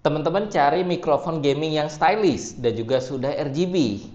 Teman-teman cari mikrofon gaming yang stylish dan juga sudah RGB.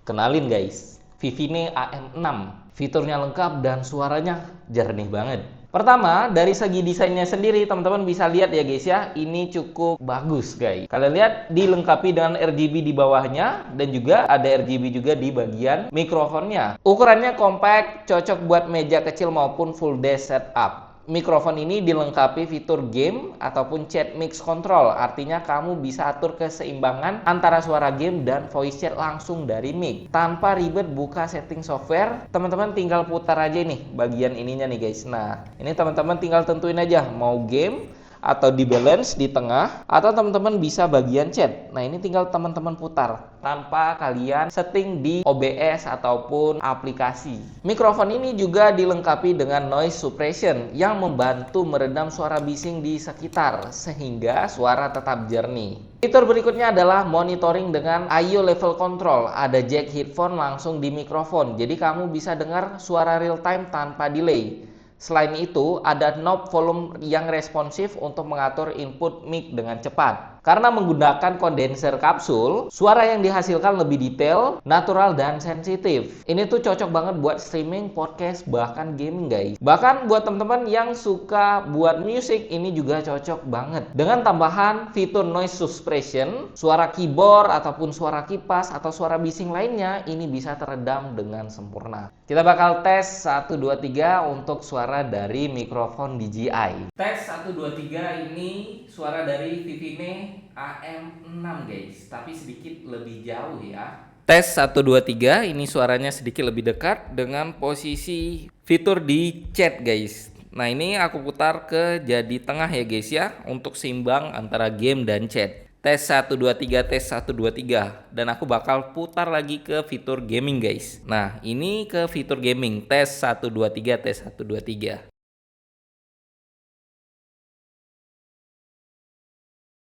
Kenalin guys, Vivine AM6. Fiturnya lengkap dan suaranya jernih banget. Pertama, dari segi desainnya sendiri, teman-teman bisa lihat ya guys ya, ini cukup bagus guys. Kalian lihat dilengkapi dengan RGB di bawahnya dan juga ada RGB juga di bagian mikrofonnya. Ukurannya compact, cocok buat meja kecil maupun full desk setup. Mikrofon ini dilengkapi fitur game ataupun chat mix control, artinya kamu bisa atur keseimbangan antara suara game dan voice chat langsung dari mic. Tanpa ribet buka setting software, teman-teman tinggal putar aja nih bagian ininya nih guys. Nah, ini teman-teman tinggal tentuin aja mau game atau di balance di tengah, atau teman-teman bisa bagian chat. Nah, ini tinggal teman-teman putar tanpa kalian setting di OBS ataupun aplikasi. Mikrofon ini juga dilengkapi dengan noise suppression yang membantu meredam suara bising di sekitar sehingga suara tetap jernih. Fitur berikutnya adalah monitoring dengan I/O level control. Ada jack headphone langsung di mikrofon, jadi kamu bisa dengar suara real time tanpa delay. Selain itu, ada knob volume yang responsif untuk mengatur input mic dengan cepat. Karena menggunakan kondenser kapsul, suara yang dihasilkan lebih detail, natural, dan sensitif. Ini tuh cocok banget buat streaming, podcast, bahkan gaming guys. Bahkan buat teman-teman yang suka buat musik, ini juga cocok banget. Dengan tambahan fitur noise suppression, suara keyboard ataupun suara kipas atau suara bising lainnya, ini bisa teredam dengan sempurna. Kita bakal tes 1, 2, 3 untuk suara dari mikrofon DJI. Tes 1, 2, 3 ini suara dari Vivine AM6 guys, tapi sedikit lebih jauh ya. Tes 1, 2, 3 ini suaranya sedikit lebih dekat dengan posisi fitur di chat guys. Nah, ini aku putar ke jadi tengah ya guys ya, untuk seimbang antara game dan chat. Tes 1, 2, 3, tes 1, 2, 3. Dan aku bakal putar lagi ke fitur gaming guys. Nah, ini ke fitur gaming. Tes 1, 2, 3, tes 1, 2, 3.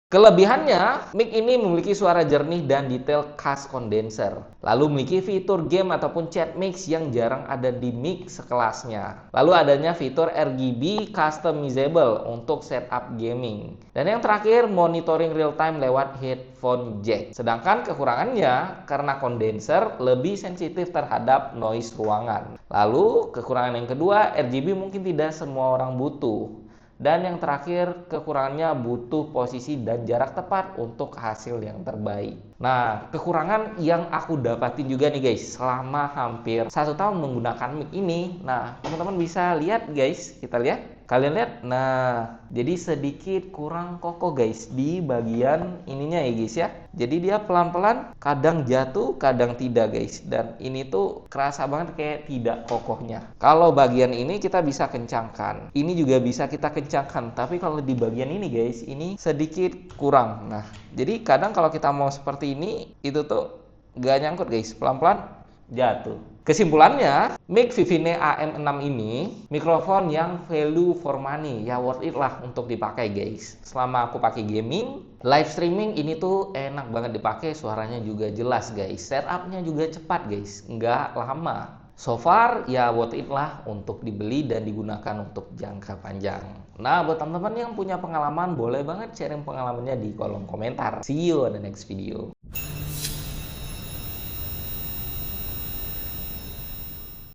Kelebihannya, mic ini memiliki suara jernih dan detail khas kondenser. Lalu memiliki fitur game ataupun chat mix yang jarang ada di mic sekelasnya. Lalu adanya fitur RGB customizable untuk setup gaming. Dan yang terakhir, monitoring real time lewat headphone jack. Sedangkan kekurangannya, karena kondenser lebih sensitif terhadap noise ruangan. Lalu kekurangan yang kedua, RGB mungkin tidak semua orang butuh. Dan yang terakhir, kekurangannya butuh posisi dan jarak tepat untuk hasil yang terbaik. Nah, kekurangan yang aku dapatin juga nih guys selama hampir 1 tahun menggunakan mic ini. Nah, teman-teman bisa lihat guys, kita lihat. Kalian lihat, nah jadi sedikit kurang kokoh guys di bagian ininya ya guys ya. Jadi dia pelan-pelan kadang jatuh, kadang tidak guys. Dan ini tuh kerasa banget kayak tidak kokohnya. Kalau bagian ini kita bisa kencangkan, ini juga bisa kita kencangkan. Tapi kalau di bagian ini guys, ini sedikit kurang. Nah, jadi kadang kalau kita mau seperti ini, itu tuh gak nyangkut guys, pelan-pelan jatuh. Kesimpulannya, mic Vivine AM6 ini mikrofon yang value for money, ya worth it lah untuk dipakai guys. Selama aku pakai gaming, live streaming ini tuh enak banget dipakai, suaranya juga jelas guys. Setupnya juga cepat guys, nggak lama. So far ya worth it lah untuk dibeli dan digunakan untuk jangka panjang. Nah, buat teman-teman yang punya pengalaman, boleh banget sharing pengalamannya di kolom komentar. See you on the next video.